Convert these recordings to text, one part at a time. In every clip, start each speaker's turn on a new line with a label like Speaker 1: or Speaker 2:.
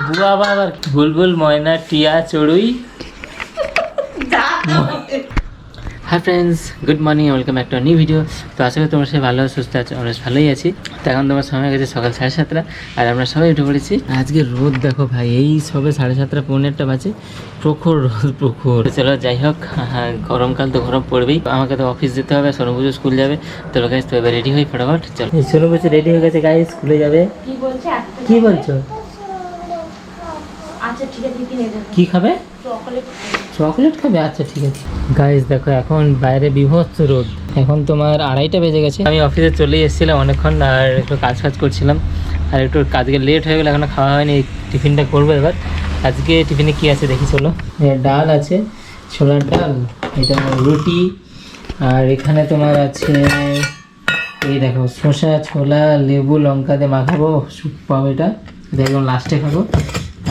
Speaker 1: বুয়া আবার বুলবুল ময়না টিয়া চড়ুই। Hi friends, good morning, welcome back to new video. তো আশা করি তোমরা সবাই ভালো সুস্থ আছো, আমরা ভালোই আছি। তো এখন তোমার সময় গেছে সকাল 7:30, আর আমরা সবাই উঠে পড়েছি। আজকে রোদ দেখো ভাই, এই সবে 7:30 পৌনেরটা বাজে, প্রখর রোদ প্রখর। চলো যাই হোক, গরমকাল তো গরম পড়বেই, আমাকে তো অফিস যেতে হবে, সোনুপুজো স্কুল যাবে। তো গাইস তো এবার রেডি হই ফটাফট। চলো, সোনুপুজো রেডি হয়ে গেছে গাইস, স্কুলে যাবে। কি বলছো?
Speaker 2: আচ্ছা ঠিক আছে, কিনে দেবো।
Speaker 1: কি খাবে?
Speaker 2: চকলেট
Speaker 1: খাবে? আচ্ছা ঠিক আছে। গাইস দেখো, এখন বাইরে বিভৎস রোদ, এখন তোমার 2:30 বেজে গেছে। আমি অফিসে চলেই এসেছিলাম অনেকক্ষণ, আর একটু কাজ করছিলাম, আর একটু কাজকে লেট হয়ে গেলে এখনো খাওয়া হয়নি। টিফিনটা করবো এবার। আজকে টিফিনে কি আছে দেখি চলো। ডাল আছে, ছোলার ডাল, এটা রুটি, আর এখানে তোমার আছে এই দেখো শসা, ছোলা, লেবু, লঙ্কা দিয়ে মাখাবো, স্যুপ পাবো, এটা একদম লাস্টে খাবো।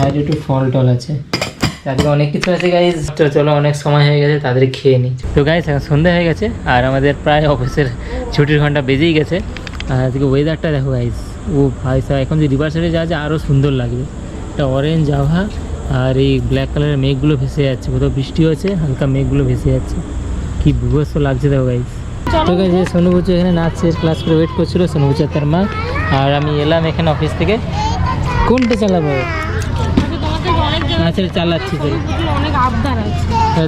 Speaker 1: আর একটু ফল টল আছে, আজকে অনেক কিছু আছে গাইজ। চলো, অনেক সময় হয়ে গেছে, তাদের খেয়ে নিই। তো গাইজ এখন সন্ধ্যা হয়ে গেছে, আর আমাদের প্রায় অফিসের ছুটির ঘন্টা বেজেই গেছে। আর আজকে ওয়েদারটা দেখো গাইজ, ও ভাই সাহেব, এখন যে রিভার সাইডে যাওয়া যায় আরও সুন্দর লাগবে। একটা অরেঞ্জ আভা, আর এই ব্ল্যাক কালারের মেঘগুলো ভেসে যাচ্ছে, কোথাও বৃষ্টি হয়েছে, হালকা মেঘগুলো ভেসে যাচ্ছে, কি বিভৎস লাগছে দেখো গাইজ। তো গাইজ সোনুবুচু এখানে নাচছে, ক্লাস করে ওয়েট করছিল, সোনুবুচু আর তার মা। আর আমি এলাম এখানে অফিস থেকে। কোনটা চালাবো? আচ্ছা চালাচ্ছি, চলো
Speaker 2: অনেক আবদার আছে।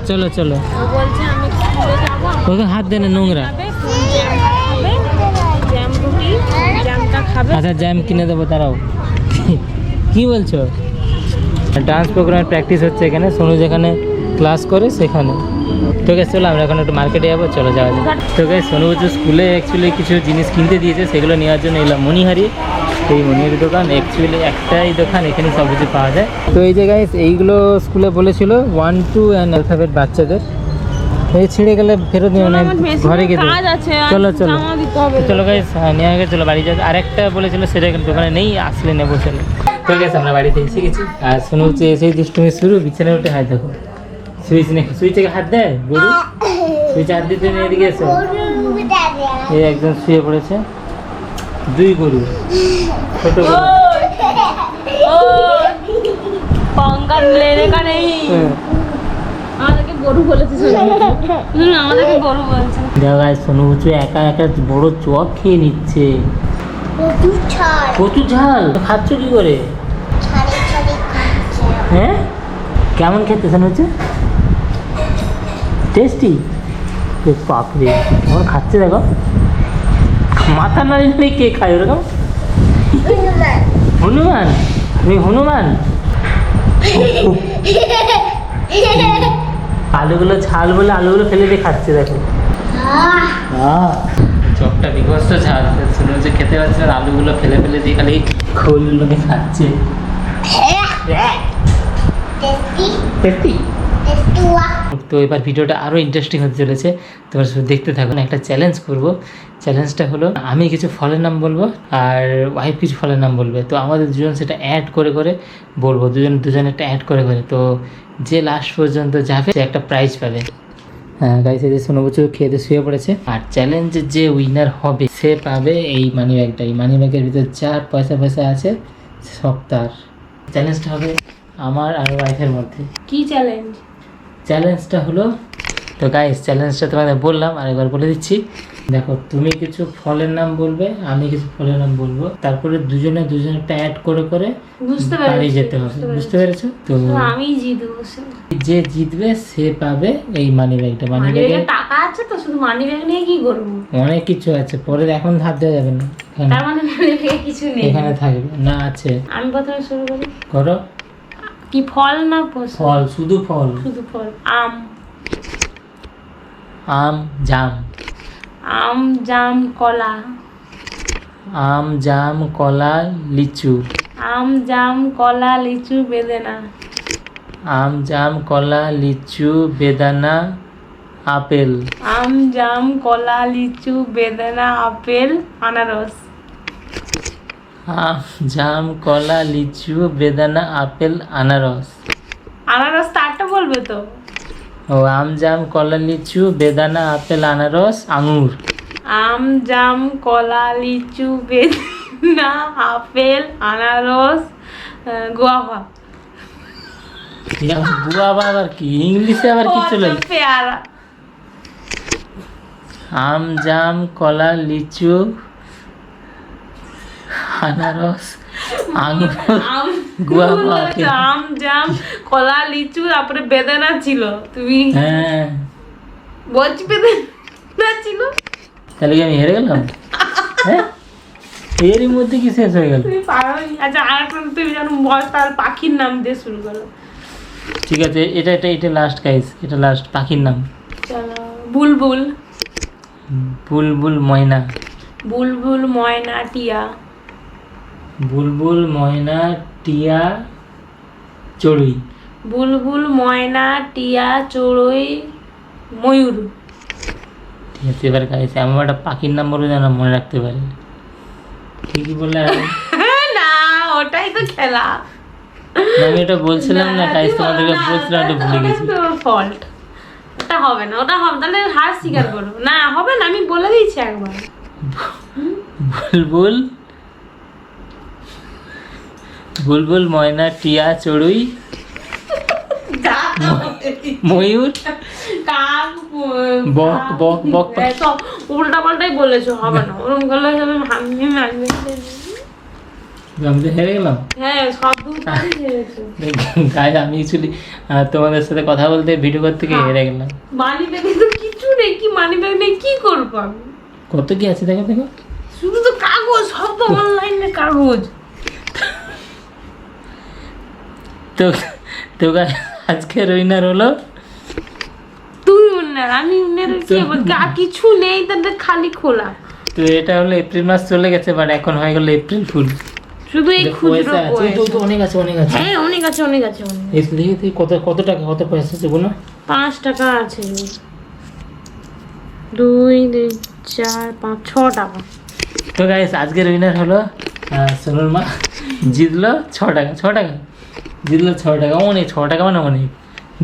Speaker 1: চলো চলো।
Speaker 2: ও বলছে আমি স্কুলে যাব,
Speaker 1: ওকে হাত দেন না, নোংরা।
Speaker 2: জ্যাম রুটি, জ্যামটা খাবে।
Speaker 1: আচ্ছা জ্যাম কিনে দেবো, দাঁড়াও। কি বলছো? ডান্স প্রোগ্রামের প্র্যাকটিস হচ্ছে এখানে, সোনু যেখানে ক্লাস করে সেখানে। তো গেছে চলো, আমরা এখন একটু মার্কেটে যাবো, চলো যাওয়া যায়। তো গেছে সোনু স্কুলে অ্যাকচুয়ালি কিছু জিনিস কিনতে দিয়েছে, সেগুলো নেওয়ার জন্য এলাম মণিহারি। এই মনির দোকান অ্যাকচুয়ালি একটাই দোকান, এখানে সব কিছু পাওয়া যায়। তো এই যে গাইস, এইগুলো স্কুলে বলেছিল 1, 2 অ্যান্ড অ্যালফাবেট বাচ্চাদের। এই ছিঁড়ে গেলে ফেরত নিও না, ঘরে গিয়ে চলো চলো চলো গাইস, নেওয়া গেছে, চলো বাড়ি যাবে। আরেকটা বলেছিল, সেটা দোকানে নেই, আসলে নেবো, চলো। তো গেছে আমরা বাড়িতে এসে গেছি, আর শোনো হচ্ছে এসেই দুষ্টুমি শুরু, বিছানায় উঠে হাত দেখো, সুইচ থেকে হাত দেয় গরু, সুইচ হাত দিতে নিয়ে এদিকে এসো। এই একজন শুয়ে পড়েছে, 2 গরু, ছোট গরু।
Speaker 2: আমাদেরকে গরু বলেছে, আমাদেরকে গরু বলছে।
Speaker 1: দেখায় সোনুবুচু একা একা বড় চপ খেয়ে নিচ্ছে। কচু ঝাল খাচ্ছ কি করে? হ্যাঁ, কেমন খেতে সোনুবুচু? টেস্টি? বাপরে, আমার খাচ্ছে দেখো, মাথা নাড়িয়ে কে খায় ওরকম? হনুমান? তুমি হনুমান? আলুগুলো ঝাল বলে আলুগুলো ফেলে দিয়ে খাচ্ছে দেখো। চপটা বিভৎস ঝাল, শুনে হচ্ছে খেতে পারছে না, আলুগুলো ফেলে দিয়ে খালি খোলগুলোকে খাচ্ছে। তো এবার ভিডিওটা আরও ইন্টারেস্টিং হতে চলেছে, তোমরা শুধু দেখতে থাকো। একটা চ্যালেঞ্জ করব, চ্যালেঞ্জটা হলো আমি কিছু ফলের নাম বলবো, আর ওয়াইফ কিছু ফলের নাম বলবে। তো আমাদের দুজন সেটা অ্যাড করে বলবো, দুজন একটা অ্যাড করে। তো যে লাস্ট পর্যন্ত যাবে সে একটা প্রাইজ পাবে। হ্যাঁ গাইস, এই যে সোনুবুচু খেয়ে শুয়ে পড়েছে, আর চ্যালেঞ্জের যে উইনার হবে সে পাবে এই মানি ব্যাগটা। এই মানি ব্যাগের ভিতরে যা পয়সা আছে সব তার। চ্যালেঞ্জটা হবে আমার আর ওয়াইফের মধ্যে।
Speaker 2: কি চ্যালেঞ্জ?
Speaker 1: চ্যালেঞ্জটা হলো, তো গাইস চ্যালেঞ্জটা তোমাদের বললাম, আর একবার বলে দিচ্ছি। দেখো, তুমি কিছু ফলের নাম বলবে, আমি কিছু ফলের নাম বলবো, তারপরে দুজনে একটা অ্যাড করে বাড়ি যেতে হবে। বুঝতে পেরেছো? তো
Speaker 2: আমি জিতবো,
Speaker 1: যে জিতবে সে পাবে এই মানি ব্যাগটা। মানি ব্যাগে
Speaker 2: টাকা আছে তো, শুধু মানি ব্যাগ নিয়ে কি করবো?
Speaker 1: অনেক কিছু আছে, পরে এখন ধার দেওয়া যাবে না।
Speaker 2: তার মানে মানি ব্যাগে কিছু নেই,
Speaker 1: এখানে থাকবে না, আছে।
Speaker 2: আমি প্রথমে শুরু করি।
Speaker 1: করো।
Speaker 2: কি ফল না?
Speaker 1: ফল, শুধু ফল।
Speaker 2: আম,
Speaker 1: জাম।
Speaker 2: আম, জাম, কলা।
Speaker 1: আম, জাম, কলা, লিচু।
Speaker 2: আম, জাম, কলা, লিচু, বেদানা।
Speaker 1: আম, জাম, কলা, লিচু, বেদানা, আপেল।
Speaker 2: আম, জাম, কলা, লিচু, বেদানা, আপেল, আনারস।
Speaker 1: আম, জাম, কলা, লিচু, বেদানা, আপেল, আনারস।
Speaker 2: আনারস তারটা বলবে তো?
Speaker 1: ও, আম, জাম, কলা, লিচু, বেদানা, আপেল, আনারস, আঙুর।
Speaker 2: আম, জাম, কলা, লিচু, বেদানা, আপেল, আনারস, গোয়াভা।
Speaker 1: বুয়া আবার কি ইংলিশে আবার কি চলে?
Speaker 2: পেয়ারা।
Speaker 1: আম জাম কলা লিচু আনারস আঙুর
Speaker 2: আম
Speaker 1: গুয়াভা
Speaker 2: আম জাম কলা লিচু তারপরে বেদানা ছিল, তুমি
Speaker 1: হ্যাঁ
Speaker 2: বলছি বেদানা ছিল।
Speaker 1: তাহলে কি আমি হেরে গেলাম? হ্যাঁ এরই মধ্যে কি শেষ হয়ে গেল?
Speaker 2: তুমি পারোই। আচ্ছা আর একটা তুমি জানো বল, তার পাখির নাম দিয়ে শুরু করো।
Speaker 1: ঠিক আছে, এটা লাস্ট গাইস, এটা লাস্ট পাখির নাম।
Speaker 2: চলো। বুলবুল।
Speaker 1: বুলবুল ময়না।
Speaker 2: বুলবুল ময়না টিয়া।
Speaker 1: বুলবুল ময়না টিয়া চড়ুই।
Speaker 2: বুলবুল ময়না টিয়া চড়ুই ময়ূর।
Speaker 1: ঠিক আছে, এবার গাইস আমার একটা পাখির নাম বলবো যেন মনে রাখতে পারে। ঠিকই বললে আর
Speaker 2: না ওটাই তো খেলা।
Speaker 1: আমি এটা বলছিলাম না গাইস, তোমাদেরকে বলছিলাম, এটা ভুলে গেছি।
Speaker 2: ফল্ট। ওটা হবে না, ওটা হবে তাহলে হার স্বীকার করো। না হবে না, আমি বলে দিয়েছি একবার।
Speaker 1: বুলবুল বুলবুল ময়না টিয়া চড়ুই ময়ূর
Speaker 2: কাক
Speaker 1: বক বক বক পাখি।
Speaker 2: সব উল্টা পাল্টাই বলেছো, হবে না ওরকম করলে হবে।
Speaker 1: আমি তো হেরে গেলাম।
Speaker 2: হ্যাঁ সব দুটাই হেরেছো।
Speaker 1: গাইস আমি অ্যাকচুয়ালি তোমাদের সাথে কথা বলতে ভিডিও করতে গিয়ে হেরে গেলাম।
Speaker 2: মানি ব্যাগে তো কিছু নেই, কি মানি ব্যাগ নেই কি করবো আমি?
Speaker 1: কত কি আছে দেখো দেখো।
Speaker 2: শুধু তো কাগজ, সব তো অনলাইনে কাগজ।
Speaker 1: তো তো guys, আজকে উইনার হলো
Speaker 2: তুই উন্নার, আমি উন্নার কি বল, কিছু নেই তাদের খালি খোলা।
Speaker 1: তো এটা হলো এপ্রিল মাস চলে গেছে, বাট এখন হয়ে গেল এপ্রিল ফুল।
Speaker 2: শুধু এই খুচরো পয়সা।
Speaker 1: তো অনেক আছে অনেক আছে।
Speaker 2: হ্যাঁ অনেক আছে অনেক আছে অনেক।
Speaker 1: এই দেখি তুই কত কত টাকা কত পয়সা আছে বলো।
Speaker 2: 5 টাকা আছে। 2 2 4 5 6 টাকা।
Speaker 1: তো গাইস আজকের উইনার হলো সোনুর মা, জিতলো 6 টাকা। 6 টাকা জিতলো 6 টাকা। অনেক 6 টাকা মানে অনেক।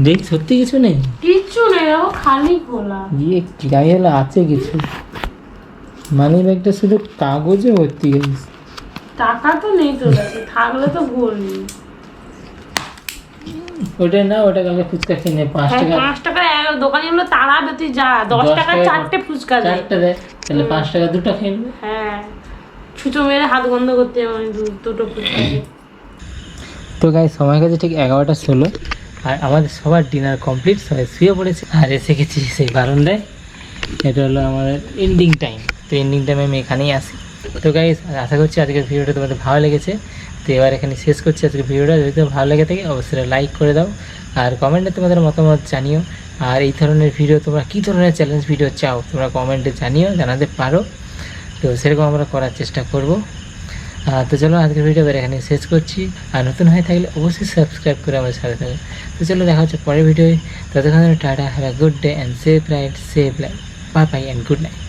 Speaker 1: দেখ সত্যি কিছু নেই,
Speaker 2: কিচ্ছু নেই, ও খালি খোলা।
Speaker 1: গিয়ে গায়ে হলো আছে কিছু। মানি ব্যাগটা শুধু কাগজে ভর্তি গাইস।
Speaker 2: টাকা তো নেই তোর কাছে, থাকলে তো বলবি।
Speaker 1: ওটা না, ওটা কালকে ফুচকা খেয়ে নে 5 টাকা।
Speaker 2: 5 টাকা দোকানে হলো তাড়াবে, তুই যা 10 টাকা 4টে ফুচকা দেয়।
Speaker 1: 4টা দেয়, তাহলে 5 টাকা 2টা খেয়ে নেবে।
Speaker 2: হ্যাঁ ছুঁচো মেরে হাত বন্ধ করতে হবে, দুটো ফুচকা দিয়ে।
Speaker 1: তো গাইস সময় কাছে ঠিক 11টা 16, আর আমাদের সবার ডিনার কমপ্লিট, সবাই শুয়ে পড়েছে আর এসে গেছি সেই বারান্দায়। এটা হলো আমাদের এন্ডিং টাইম। তো এন্ডিং টাইমে আমি এখানেই আসি। তো গাইস আশা করছি আজকের ভিডিওটা তোমাদের ভালো লেগেছে। তো এবার এখানে শেষ করছি আজকের ভিডিওটা। যদি তোমার ভালো লেগে থাকে অবশ্যই লাইক করে দাও, আর কমেন্টে তোমাদের মতামত জানিও। আর এই ধরনের ভিডিও তোমরা কী ধরনের চ্যালেঞ্জ ভিডিও চাও তোমরা কমেন্টে জানিও, জানাতে পারো। তো সেরকম আমরা করার চেষ্টা করব। তো চলো আজকের ভিডিও এবার এখানে শেষ করছি। আর নতুন হয়ে থাকলে অবশ্যই সাবস্ক্রাইব করে আমার সাথে থাকবে। তো চলো দেখা হচ্ছে পরের ভিডিওয়। ততক্ষণ tata, have a good day and safe ride, safe life, bye bye and good night.